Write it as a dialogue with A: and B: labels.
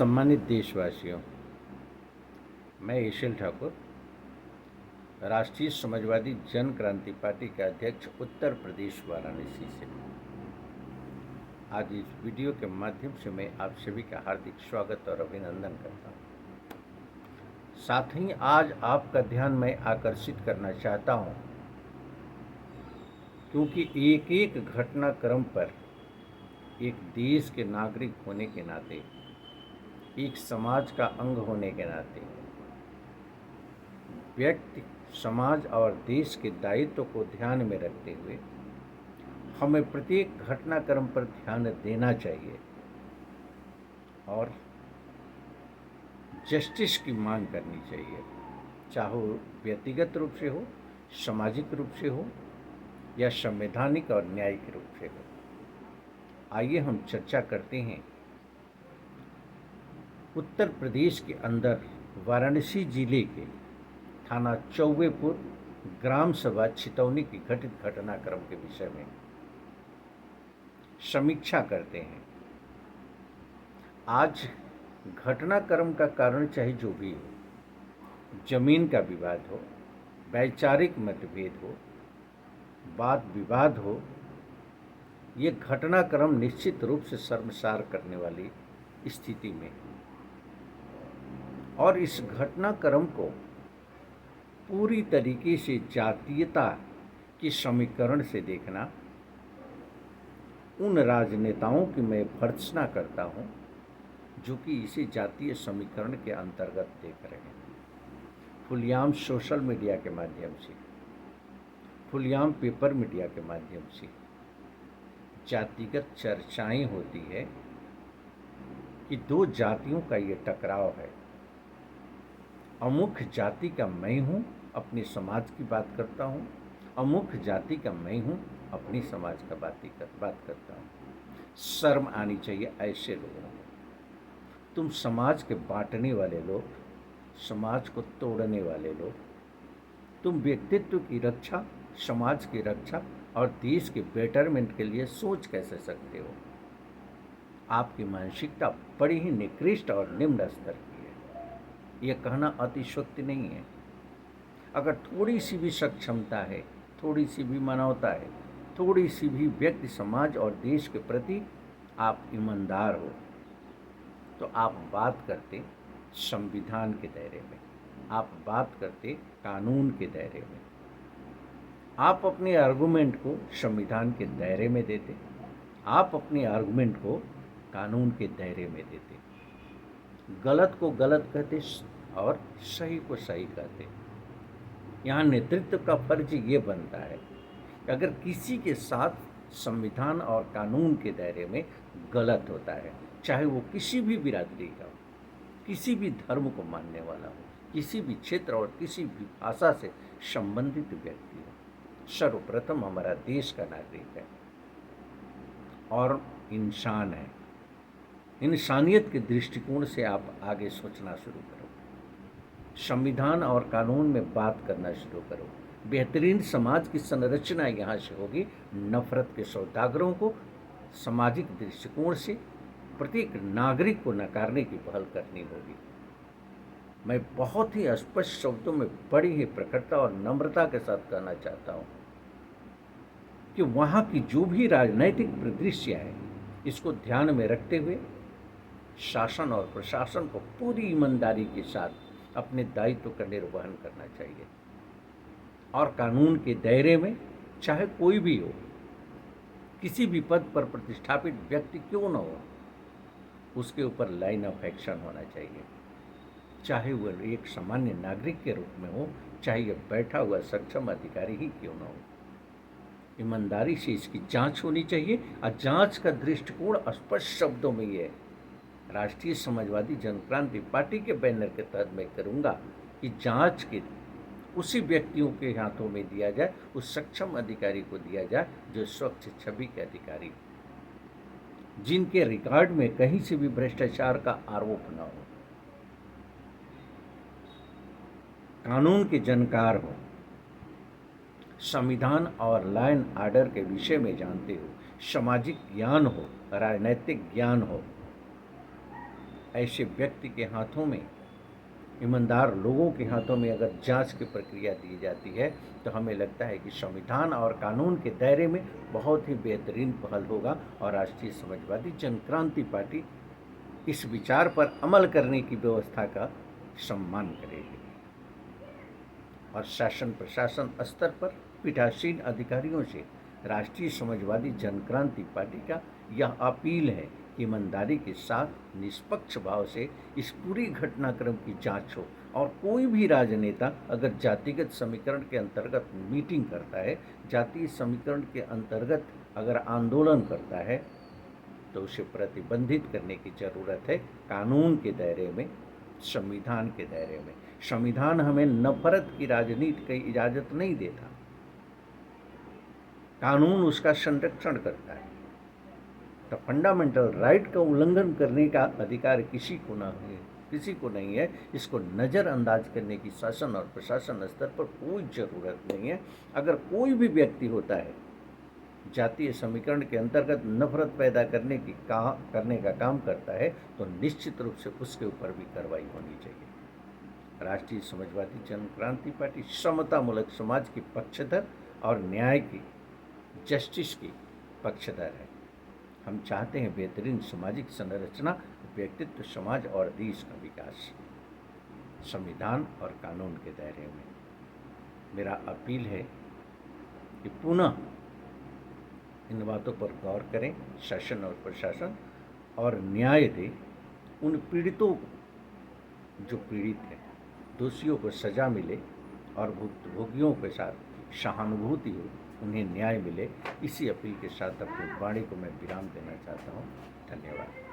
A: सम्मानित देशवासियों, मैं ईशिल ठाकुर, राष्ट्रीय समाजवादी जन क्रांति पार्टी के अध्यक्ष उत्तर प्रदेश वाराणसी से आज इस वीडियो के माध्यम से मैं आप सभी का हार्दिक स्वागत और अभिनंदन करता हूं। साथ ही आज आपका ध्यान मैं आकर्षित करना चाहता हूं, क्योंकि एक एक घटनाक्रम पर एक देश के नागरिक होने के नाते, एक समाज का अंग होने के नाते व्यक्ति, समाज और देश के दायित्व को ध्यान में रखते हुए हमें प्रत्येक घटनाक्रम पर ध्यान देना चाहिए और जस्टिस की मांग करनी चाहिए, चाहे वो व्यक्तिगत रूप से हो, सामाजिक रूप से हो या संवैधानिक और न्यायिक रूप से हो। आइए हम चर्चा करते हैं उत्तर प्रदेश के अंदर वाराणसी जिले के थाना चौबेपुर ग्राम सभा छितौनी की घटित घटनाक्रम के विषय में समीक्षा करते हैं। आज घटनाक्रम का कारण चाहे जो भी हो, जमीन का विवाद हो, वैचारिक मतभेद हो, वाद विवाद हो, ये घटनाक्रम निश्चित रूप से शर्मसार करने वाली स्थिति में, और इस घटनाक्रम को पूरी तरीके से जातीयता की समीकरण से देखना, उन राजनेताओं की मैं भर्त्सना करता हूं जो कि इसे जातीय समीकरण के अंतर्गत देख रहे हैं। खुलेआम सोशल मीडिया के माध्यम से, खुलेआम पेपर मीडिया के माध्यम से जातिगत चर्चाएं होती है कि दो जातियों का ये टकराव है। अमुक जाति का मैं हूँ, अपने समाज की बात करता हूँ, अमुक जाति का मैं हूँ, अपनी समाज का बात करता हूँ। शर्म आनी चाहिए ऐसे लोगों को। तुम समाज के बांटने वाले लोग, समाज को तोड़ने वाले लोग, तुम व्यक्तित्व की रक्षा, समाज की रक्षा और देश के बेटरमेंट के लिए सोच कैसे सकते हो? आपकी मानसिकता बड़ी ही निकृष्ट और निम्न स्तर की है। यह कहना अतिशयोक्ति नहीं है। अगर थोड़ी सी भी सक्षमता है, थोड़ी सी भी मानवता है, थोड़ी सी भी व्यक्ति, समाज और देश के प्रति आप ईमानदार हो, तो आप बात करते संविधान के दायरे में, आप बात करते कानून के दायरे में, आप अपने आर्गुमेंट को संविधान के दायरे में देते, आप अपने आर्गुमेंट को कानून के दायरे में देते, गलत को गलत कहते और सही को सही कहते। यहाँ नेतृत्व का फर्ज ये बनता है कि अगर किसी के साथ संविधान और कानून के दायरे में गलत होता है, चाहे वो किसी भी बिरादरी का हो, किसी भी धर्म को मानने वाला हो, किसी भी क्षेत्र और किसी भी भाषा से संबंधित व्यक्ति हो, सर्वप्रथम हमारा देश का नागरिक है और इंसान है। इंसानियत के दृष्टिकोण से आप आगे सोचना शुरू करो, संविधान और कानून में बात करना शुरू करो। बेहतरीन समाज की संरचना यहाँ से होगी। नफरत के सौदागरों को सामाजिक दृष्टिकोण से प्रत्येक नागरिक को नकारने की पहल करनी होगी। मैं बहुत ही स्पष्ट शब्दों में बड़ी ही प्रखरता और नम्रता के साथ कहना चाहता हूँ कि वहाँ की जो भी राजनैतिक परिदृश्य है, इसको ध्यान में रखते हुए शासन और प्रशासन को पूरी ईमानदारी के साथ अपने दायित्व का निर्वहन करना चाहिए और कानून के दायरे में चाहे कोई भी हो, किसी भी पद पर प्रतिष्ठापित व्यक्ति क्यों न हो, उसके ऊपर लाइन ऑफ एक्शन होना चाहिए, चाहे वह एक सामान्य नागरिक के रूप में हो, चाहे यह बैठा हुआ सक्षम अधिकारी ही क्यों न हो। ईमानदारी से इसकी जांच होनी चाहिए और जांच का दृष्टिकोण स्पष्ट शब्दों में ये है। राष्ट्रीय समाजवादी जन क्रांति पार्टी के बैनर के तहत मैं करूंगा कि जांच के उसी व्यक्तियों के हाथों में दिया जाए, उस सक्षम अधिकारी को दिया जाए जो स्वच्छ छवि के अधिकारी हो, जिनके रिकॉर्ड में कहीं से भी भ्रष्टाचार का आरोप न हो, कानून के जानकार हो, संविधान और लॉ एंड ऑर्डर के विषय में जानते हो, सामाजिक ज्ञान हो, राजनैतिक ज्ञान हो, ऐसे व्यक्ति के हाथों में, ईमानदार लोगों के हाथों में अगर जांच की प्रक्रिया दी जाती है तो हमें लगता है कि संविधान और कानून के दायरे में बहुत ही बेहतरीन पहल होगा और राष्ट्रीय समाजवादी जनक्रांति पार्टी इस विचार पर अमल करने की व्यवस्था का सम्मान करेगी और शासन प्रशासन स्तर पर पीठासीन अधिकारियों से राष्ट्रीय समाजवादी जनक्रांति पार्टी का यह अपील है कि ईमानदारी के साथ निष्पक्ष भाव से इस पूरी घटनाक्रम की जांच हो और कोई भी राजनेता अगर जातिगत समीकरण के अंतर्गत मीटिंग करता है, जातीय समीकरण के अंतर्गत अगर आंदोलन करता है तो उसे प्रतिबंधित करने की ज़रूरत है कानून के दायरे में, संविधान के दायरे में। संविधान हमें नफरत की राजनीति की इजाज़त नहीं देता, कानून उसका संरक्षण करता है। तो फंडामेंटल राइट का उल्लंघन करने का अधिकार किसी को नहीं है। इसको नज़रअंदाज करने की शासन और प्रशासन स्तर पर कोई ज़रूरत नहीं है। अगर कोई भी व्यक्ति होता है जातीय समीकरण के अंतर्गत नफरत पैदा करने का काम करता है तो निश्चित रूप से उसके ऊपर भी कार्रवाई होनी चाहिए। राष्ट्रीय समाजवादी जनक्रांति पार्टी समतामूलक समाज की पक्षधर और न्याय की, जस्टिस की पक्षधर है। हम चाहते हैं बेहतरीन सामाजिक संरचना, व्यक्तित्व, समाज और देश का विकास संविधान और कानून के दायरे में। मेरा अपील है कि पुनः इन बातों पर गौर करें, शासन और प्रशासन, और न्याय दे उन पीड़ितों को जो पीड़ित हैं, दोषियों को सज़ा मिले और भुक्तभोगियों के साथ सहानुभूति हो, उन्हें न्याय मिले। इसी अपील के साथ अपनी वाणी को मैं विराम देना चाहता हूँ। धन्यवाद।